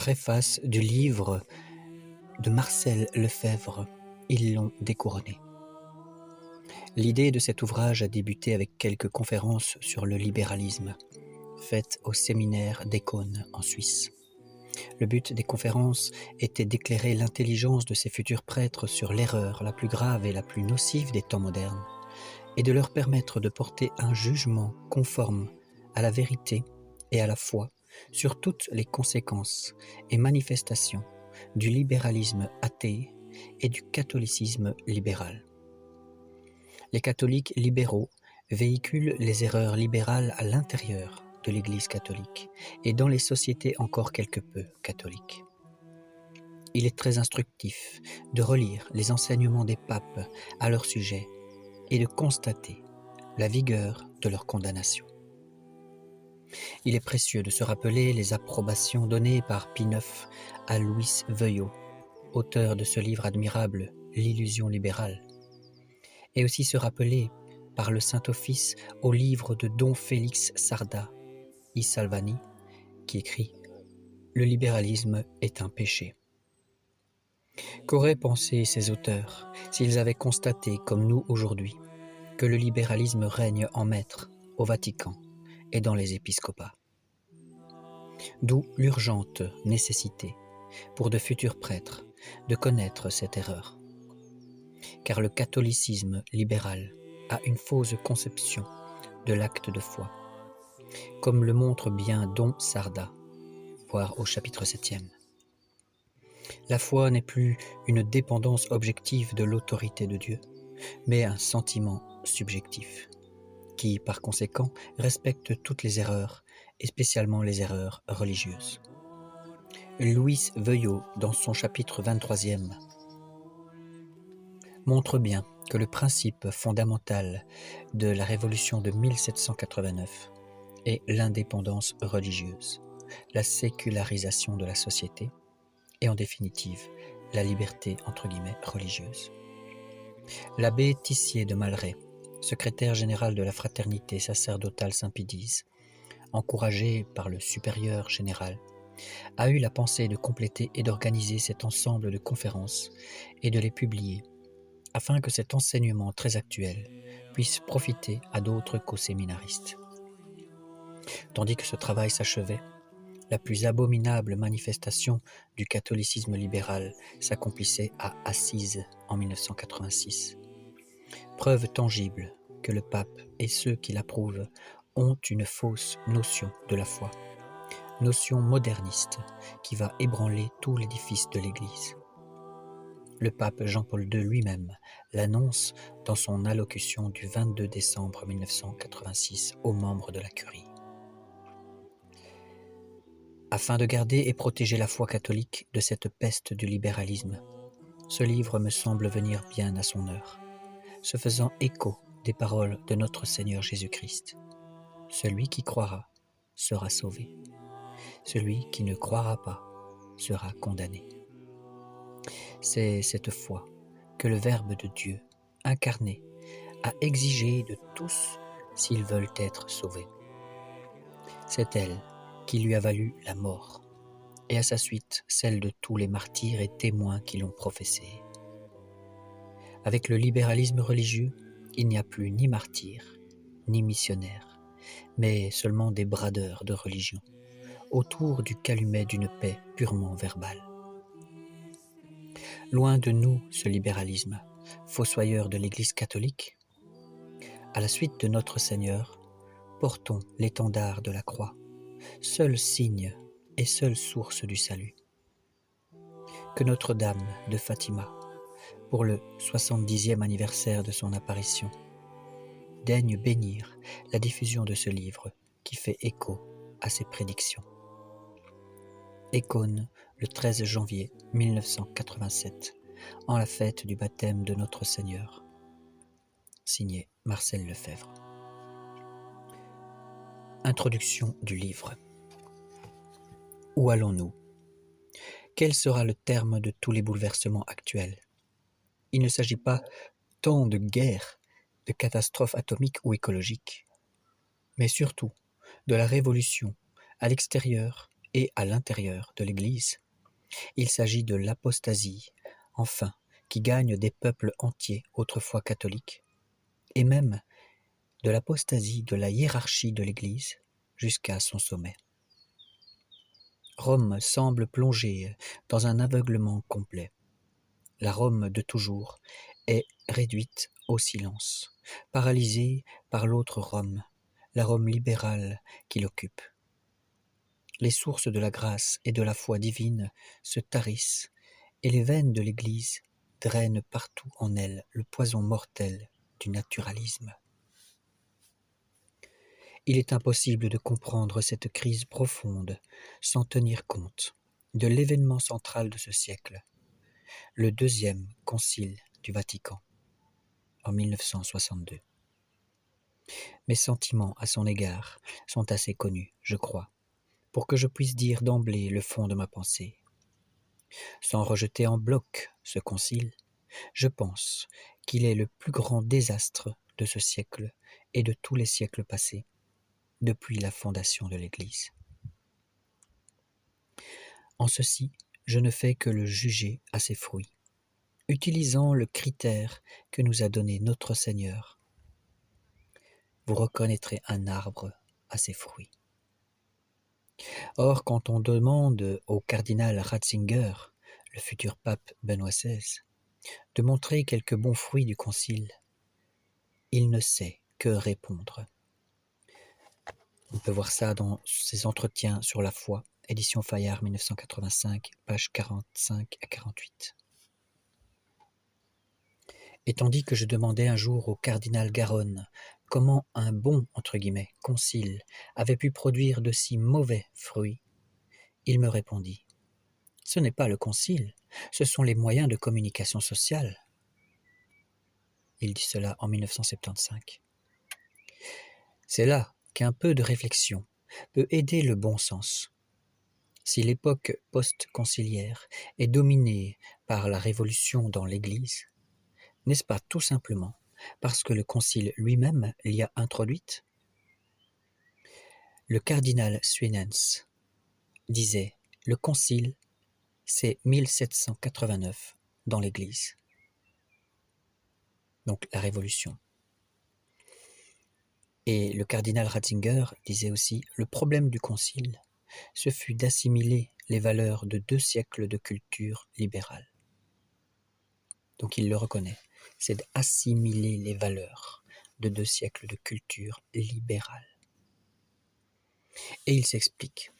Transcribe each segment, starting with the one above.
Préface du livre de Marcel Lefebvre, Ils l'ont découronné. L'idée de cet ouvrage a débuté avec quelques conférences sur le libéralisme, faites au séminaire d'Ecône en Suisse. Le but des conférences était d'éclairer l'intelligence de ces futurs prêtres sur l'erreur la plus grave et la plus nocive des temps modernes, et de leur permettre de porter un jugement conforme à la vérité et à la foi sur toutes les conséquences et manifestations du libéralisme athée et du catholicisme libéral. Les catholiques libéraux véhiculent les erreurs libérales à l'intérieur de l'Église catholique et dans les sociétés encore quelque peu catholiques. Il est très instructif de relire les enseignements des papes à leur sujet et de constater la vigueur de leur condamnation. Il est précieux de se rappeler les approbations données par Pie IX à Louis Veuillot, auteur de ce livre admirable, L'illusion libérale, et aussi se rappeler par le Saint-Office au livre de Don Félix Sarda y Salvani, qui écrit « Le libéralisme est un péché ». Qu'auraient pensé ces auteurs s'ils avaient constaté, comme nous aujourd'hui, que le libéralisme règne en maître au Vatican et dans les épiscopats? D'où l'urgente nécessité pour de futurs prêtres de connaître cette erreur. Car le catholicisme libéral a une fausse conception de l'acte de foi, comme le montre bien Don Sarda, voir au chapitre 7e. La foi n'est plus une dépendance objective de l'autorité de Dieu, mais un sentiment subjectif, qui, par conséquent, respecte toutes les erreurs, et spécialement les erreurs religieuses. Louis Veuillot, dans son chapitre 23e, montre bien que le principe fondamental de la révolution de 1789 est l'indépendance religieuse, la sécularisation de la société et en définitive la liberté entre guillemets religieuse. L'abbé Tissier de Malray, secrétaire général de la Fraternité sacerdotale Saint-Pédise, encouragé par le supérieur général, a eu la pensée de compléter et d'organiser cet ensemble de conférences et de les publier, afin que cet enseignement très actuel puisse profiter à d'autres co-séminaristes. Tandis que ce travail s'achevait, la plus abominable manifestation du catholicisme libéral s'accomplissait à Assise en 1986. Preuve tangible que le pape et ceux qui l'approuvent ont une fausse notion de la foi, notion moderniste qui va ébranler tout l'édifice de l'Église. Le pape Jean-Paul II lui-même l'annonce dans son allocution du 22 décembre 1986 aux membres de la Curie. Afin de garder et protéger la foi catholique de cette peste du libéralisme, ce livre me semble venir bien à son heure, se faisant écho des paroles de notre Seigneur Jésus-Christ. Celui qui croira sera sauvé. Celui qui ne croira pas sera condamné. C'est cette foi que le Verbe de Dieu, incarné, a exigé de tous s'ils veulent être sauvés. C'est elle qui lui a valu la mort, et à sa suite celle de tous les martyrs et témoins qui l'ont professé. Avec le libéralisme religieux, il n'y a plus ni martyrs, ni missionnaires, mais seulement des bradeurs de religion, autour du calumet d'une paix purement verbale. Loin de nous ce libéralisme, fossoyeur de l'Église catholique. À la suite de notre Seigneur, portons l'étendard de la croix, seul signe et seule source du salut. Que Notre-Dame de Fatima, pour le 70e anniversaire de son apparition, daigne bénir la diffusion de ce livre qui fait écho à ses prédictions. Ecône, le 13 janvier 1987, en la fête du baptême de notre Seigneur. Signé Marcel Lefebvre. Introduction du livre. Où allons-nous? Quel sera le terme de tous les bouleversements actuels? Il ne s'agit pas tant de guerres, de catastrophes atomiques ou écologiques, mais surtout de la révolution à l'extérieur et à l'intérieur de l'Église. Il s'agit de l'apostasie, enfin, qui gagne des peuples entiers autrefois catholiques, et même de l'apostasie de la hiérarchie de l'Église jusqu'à son sommet. Rome semble plongée dans un aveuglement complet. La Rome de toujours est réduite au silence, paralysée par l'autre Rome, la Rome libérale qui l'occupe. Les sources de la grâce et de la foi divine se tarissent, et les veines de l'Église drainent partout en elle le poison mortel du naturalisme. Il est impossible de comprendre cette crise profonde sans tenir compte de l'événement central de ce siècle, le deuxième concile du Vatican, en 1962. Mes sentiments à son égard sont assez connus, je crois, pour que je puisse dire d'emblée le fond de ma pensée. Sans rejeter en bloc ce concile, je pense qu'il est le plus grand désastre de ce siècle et de tous les siècles passés, depuis la fondation de l'Église. En ceci, je ne fais que le juger à ses fruits, utilisant le critère que nous a donné notre Seigneur. Vous reconnaîtrez un arbre à ses fruits. Or, quand on demande au cardinal Ratzinger, le futur pape Benoît XVI, de montrer quelques bons fruits du concile, il ne sait que répondre. On peut voir ça dans ses entretiens sur la foi, édition Fayard 1985, pages 45 à 48. Et tandis que je demandais un jour au cardinal Garonne comment un bon, entre guillemets, concile avait pu produire de si mauvais fruits, il me répondit « Ce n'est pas le concile, ce sont les moyens de communication sociale. » Il dit cela en 1975. C'est là qu'un peu de réflexion peut aider le bon sens. Si l'époque post-conciliaire est dominée par la révolution dans l'Église, n'est-ce pas tout simplement parce que le concile lui-même l'y a introduite? Le cardinal Suenens disait « Le concile, c'est 1789 dans l'Église ». Donc la révolution. Et le cardinal Ratzinger disait aussi « Le problème du concile, ce fut d'assimiler les valeurs de 2 siècles de culture libérale. » Donc il le reconnaît, c'est d'assimiler les valeurs de 2 siècles de culture libérale. Et il s'explique.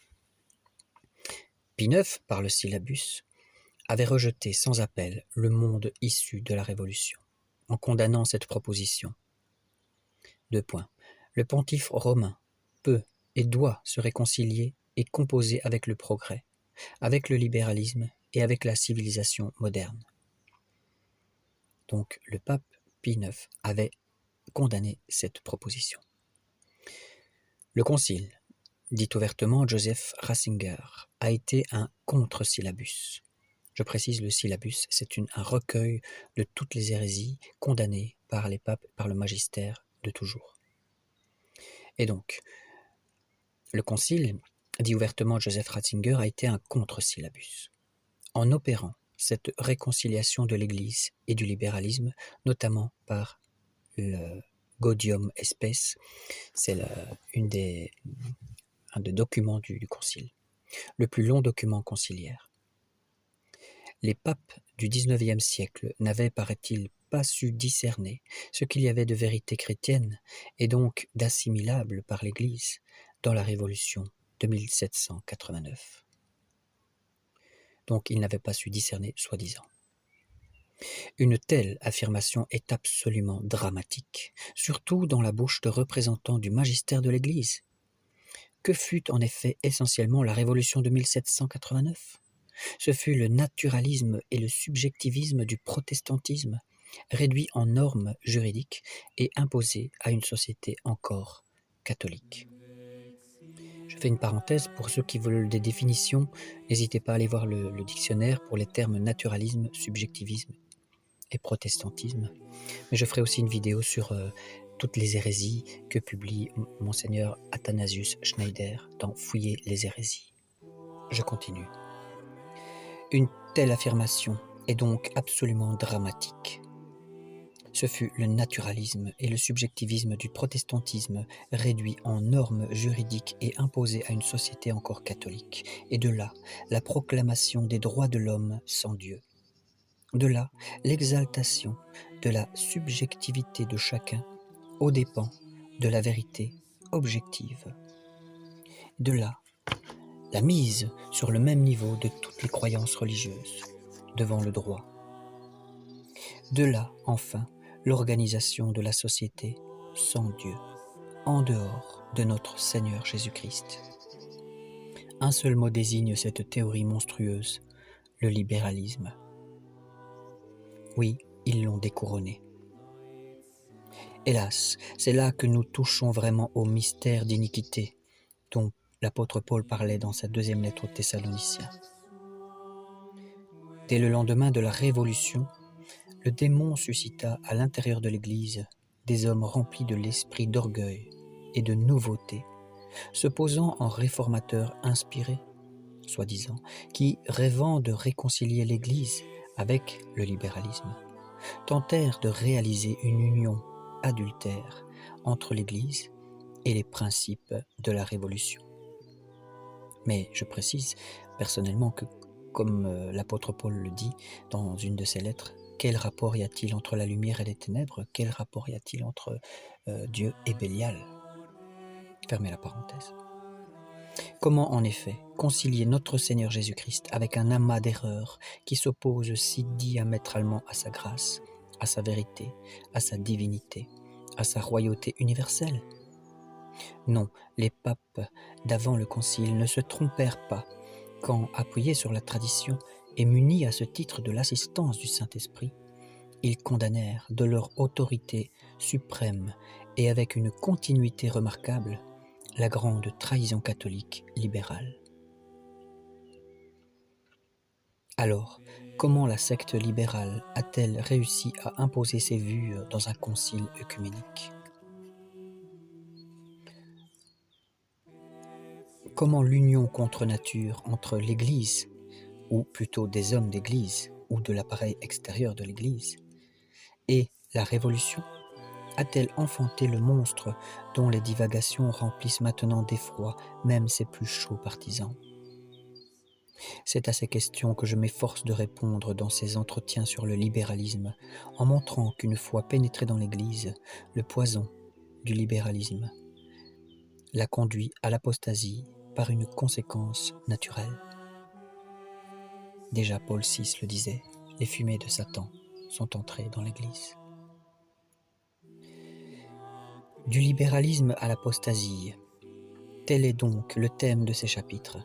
Pie IX, par le syllabus, avait rejeté sans appel le monde issu de la Révolution, en condamnant cette proposition. 2 points. Le pontife romain peut et doit se réconcilier et composer avec le progrès, avec le libéralisme et avec la civilisation moderne. Donc le pape Pie IX avait condamné cette proposition. Le concile, dit ouvertement Joseph Ratzinger, a été un contre-syllabus. Je précise, le syllabus, c'est un recueil de toutes les hérésies condamnées par les papes, par le magistère de toujours. Et donc, le concile, dit ouvertement Joseph Ratzinger, a été un contre-syllabus. En opérant cette réconciliation de l'Église et du libéralisme, notamment par le Gaudium Spes, c'est un des documents du concile, le plus long document conciliaire. Les papes du XIXe siècle n'avaient, paraît-il, pas su discerner ce qu'il y avait de vérité chrétienne et donc d'assimilable par l'Église dans la Révolution de 1789. Donc ils n'avaient pas su discerner, soi-disant. Une telle affirmation est absolument dramatique, surtout dans la bouche de représentants du magistère de l'Église. Que fut en effet essentiellement la Révolution de 1789 ? Ce fut le naturalisme et le subjectivisme du protestantisme, réduit en normes juridiques et imposé à une société encore catholique. Je fais une parenthèse pour ceux qui veulent des définitions, n'hésitez pas à aller voir le dictionnaire pour les termes naturalisme, subjectivisme et protestantisme. Mais je ferai aussi une vidéo sur toutes les hérésies que publie Monseigneur Athanasius Schneider dans Fouiller les hérésies. Je continue. Une telle affirmation est donc absolument dramatique. Ce fut le naturalisme et le subjectivisme du protestantisme réduit en normes juridiques et imposés à une société encore catholique. Et de là, la proclamation des droits de l'homme sans Dieu. De là, l'exaltation de la subjectivité de chacun aux dépens de la vérité objective. De là, la mise sur le même niveau de toutes les croyances religieuses devant le droit. De là, enfin, l'organisation de la société sans Dieu, en dehors de notre Seigneur Jésus-Christ. Un seul mot désigne cette théorie monstrueuse, le libéralisme. Oui, ils l'ont découronné. Hélas, c'est là que nous touchons vraiment au mystère d'iniquité dont l'apôtre Paul parlait dans sa deuxième lettre aux Thessaloniciens. Dès le lendemain de la Révolution, le démon suscita à l'intérieur de l'Église des hommes remplis de l'esprit d'orgueil et de nouveauté, se posant en réformateurs inspirés, soi-disant, qui, rêvant de réconcilier l'Église avec le libéralisme, tentèrent de réaliser une union adultère entre l'Église et les principes de la Révolution. Mais je précise personnellement que, comme l'apôtre Paul le dit dans une de ses lettres, quel rapport y a-t-il entre la lumière et les ténèbres? Quel rapport y a-t-il entre Dieu et Bélial? Fermez la parenthèse. Comment en effet concilier notre Seigneur Jésus-Christ avec un amas d'erreurs qui s'opposent si diamétralement à sa grâce, à sa vérité, à sa divinité, à sa royauté universelle? Non, les papes d'avant le concile ne se trompèrent pas quand, appuyés sur la tradition et munis à ce titre de l'assistance du Saint-Esprit, ils condamnèrent de leur autorité suprême et avec une continuité remarquable la grande trahison catholique libérale. Alors, comment la secte libérale a-t-elle réussi à imposer ses vues dans un concile œcuménique? Comment l'union contre nature entre l'Église, ou plutôt des hommes d'Église, ou de l'appareil extérieur de l'Église, et la Révolution, a-t-elle enfanté le monstre dont les divagations remplissent maintenant d'effroi même ses plus chauds partisans? C'est à ces questions que je m'efforce de répondre dans ces entretiens sur le libéralisme, en montrant qu'une fois pénétré dans l'Église, le poison du libéralisme l'a conduit à l'apostasie par une conséquence naturelle. Déjà Paul VI le disait, les fumées de Satan sont entrées dans l'Église. Du libéralisme à l'apostasie, tel est donc le thème de ces chapitres.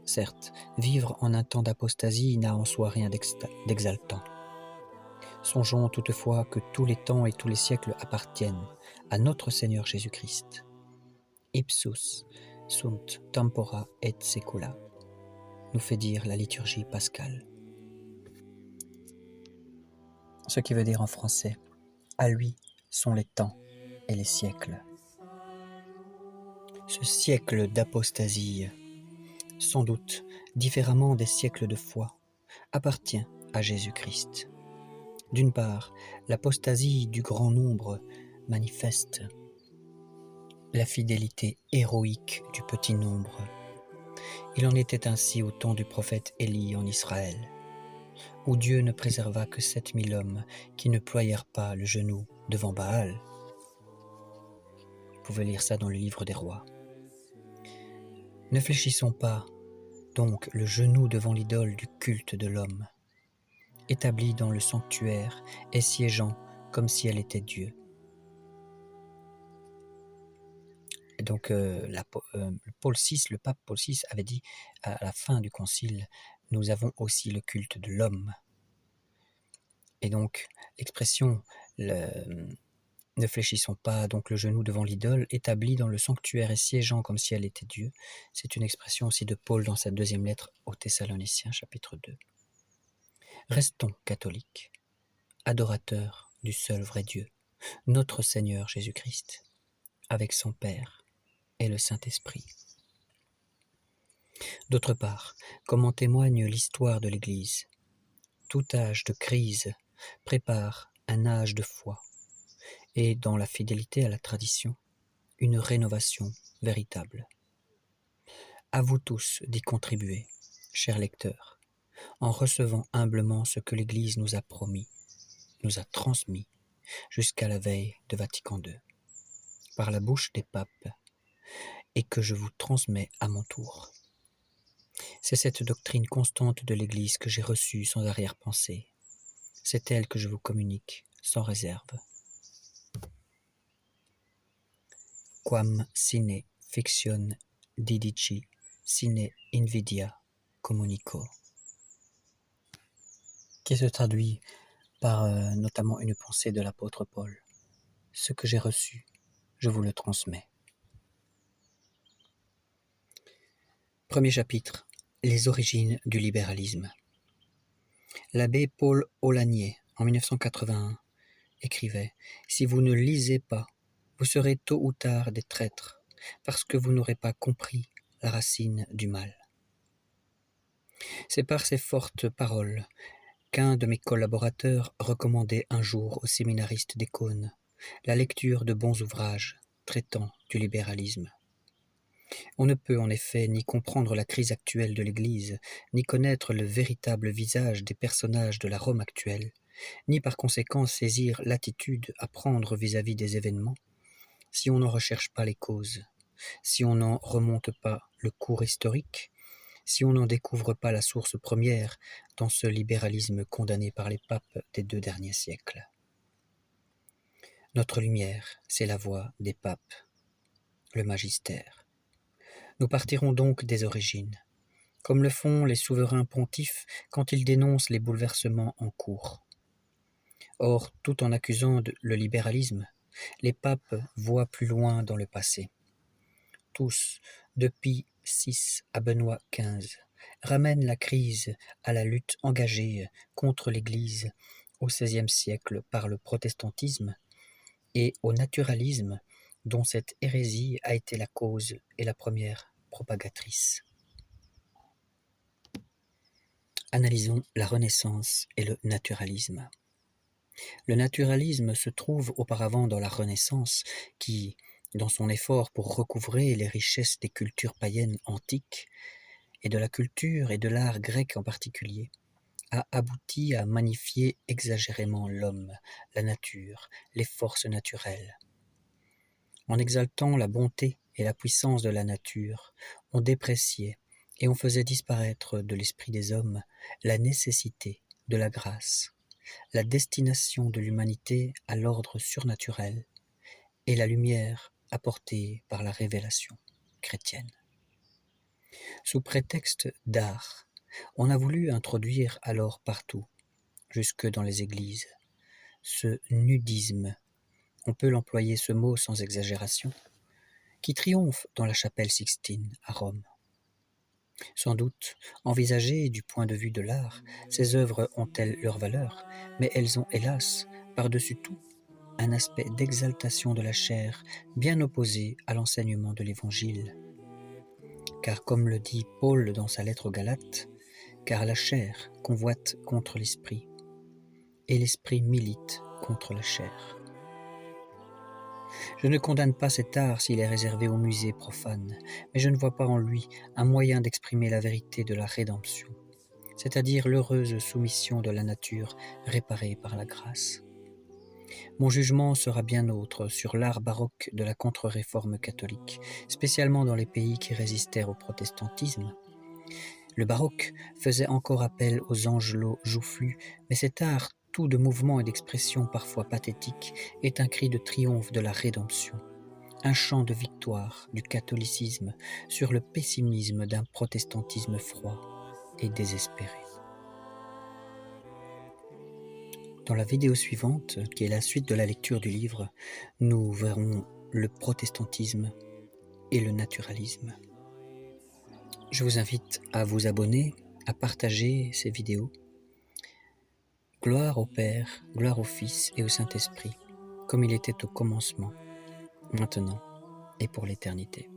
Certes, vivre en un temps d'apostasie n'a en soi rien d'exaltant. Songeons toutefois que tous les temps et tous les siècles appartiennent à notre Seigneur Jésus-Christ. Ipsus sunt tempora et secula, nous fait dire la liturgie pascale. Ce qui veut dire en français, à lui sont les temps et les siècles. Ce siècle d'apostasie, sans doute différemment des siècles de foi, appartient à Jésus-Christ. D'une part, l'apostasie du grand nombre manifeste la fidélité héroïque du petit nombre. Il en était ainsi au temps du prophète Élie en Israël, où Dieu ne préserva que 7000 hommes qui ne ployèrent pas le genou devant Baal. Vous pouvez lire ça dans le livre des rois. Ne fléchissons pas donc le genou devant l'idole du culte de l'homme, établie dans le sanctuaire et siégeant comme si elle était Dieu. Et donc Paul VI, le pape Paul VI avait dit à la fin du concile, nous avons aussi le culte de l'homme. Et donc l'expression ne fléchissons pas donc le genou devant l'idole, établie dans le sanctuaire et siégeant comme si elle était Dieu, c'est une expression aussi de Paul dans sa deuxième lettre aux Thessaloniciens, chapitre 2. Restons catholiques, adorateurs du seul vrai Dieu, notre Seigneur Jésus-Christ, avec son Père et le Saint-Esprit. D'autre part, comme en témoigne l'histoire de l'Église, tout âge de crise prépare un âge de foi, et dans la fidélité à la tradition, une rénovation véritable. À vous tous d'y contribuer, chers lecteurs, en recevant humblement ce que l'Église nous a promis, nous a transmis, jusqu'à la veille de Vatican II, par la bouche des papes, et que je vous transmets à mon tour. C'est cette doctrine constante de l'Église que j'ai reçue sans arrière-pensée. C'est elle que je vous communique sans réserve. Quam sine fiction didici, sine invidia communico. Qui se traduit par notamment une pensée de l'apôtre Paul. Ce que j'ai reçu, je vous le transmets. Premier chapitre. Les origines du libéralisme. L'abbé Paul Aulagnier, en 1981, écrivait « Si vous ne lisez pas, vous serez tôt ou tard des traîtres, parce que vous n'aurez pas compris la racine du mal. » C'est par ces fortes paroles qu'un de mes collaborateurs recommandait un jour aux séminaristes des Cônes la lecture de bons ouvrages traitant du libéralisme. On ne peut en effet ni comprendre la crise actuelle de l'Église, ni connaître le véritable visage des personnages de la Rome actuelle, ni par conséquent saisir l'attitude à prendre vis-à-vis des événements, si on n'en recherche pas les causes, si on n'en remonte pas le cours historique, si on n'en découvre pas la source première dans ce libéralisme condamné par les papes des 2 derniers siècles. Notre lumière, c'est la voix des papes, le magistère. Nous partirons donc des origines, comme le font les souverains pontifes quand ils dénoncent les bouleversements en cours. Or, tout en accusant le libéralisme, les papes voient plus loin dans le passé. Tous, depuis VI à Benoît XV, ramènent la crise à la lutte engagée contre l'Église au XVIe siècle par le protestantisme et au naturalisme dont cette hérésie a été la cause et la première propagatrice. Analysons la Renaissance et le naturalisme. Le naturalisme se trouve auparavant dans la Renaissance qui, dans son effort pour recouvrer les richesses des cultures païennes antiques, et de la culture et de l'art grec en particulier, a abouti à magnifier exagérément l'homme, la nature, les forces naturelles. En exaltant la bonté et la puissance de la nature, on dépréciait et on faisait disparaître de l'esprit des hommes la nécessité de la grâce, la destination de l'humanité à l'ordre surnaturel et la lumière apportée par la révélation chrétienne. Sous prétexte d'art, on a voulu introduire alors partout, jusque dans les églises, ce nudisme, on peut l'employer ce mot sans exagération, qui triomphe dans la chapelle Sixtine à Rome. Sans doute, envisagées du point de vue de l'art, ces œuvres ont-elles leur valeur, mais elles ont hélas, par-dessus tout, un aspect d'exaltation de la chair bien opposé à l'enseignement de l'Évangile. Car comme le dit Paul dans sa lettre aux Galates, car la chair convoite contre l'esprit, et l'esprit milite contre la chair. Je ne condamne pas cet art s'il est réservé aux musées profanes, mais je ne vois pas en lui un moyen d'exprimer la vérité de la rédemption, c'est-à-dire l'heureuse soumission de la nature réparée par la grâce. Mon jugement sera bien autre sur l'art baroque de la contre-réforme catholique, spécialement dans les pays qui résistèrent au protestantisme. Le baroque faisait encore appel aux angelots joufflus, mais cet art, tout de mouvement et d'expression parfois pathétique, est un cri de triomphe de la rédemption, un chant de victoire du catholicisme sur le pessimisme d'un protestantisme froid et désespéré. Dans la vidéo suivante, qui est la suite de la lecture du livre, nous verrons le protestantisme et le naturalisme. Je vous invite à vous abonner, à partager ces vidéos. Gloire au Père, gloire au Fils et au Saint-Esprit, comme il était au commencement, maintenant et pour l'éternité.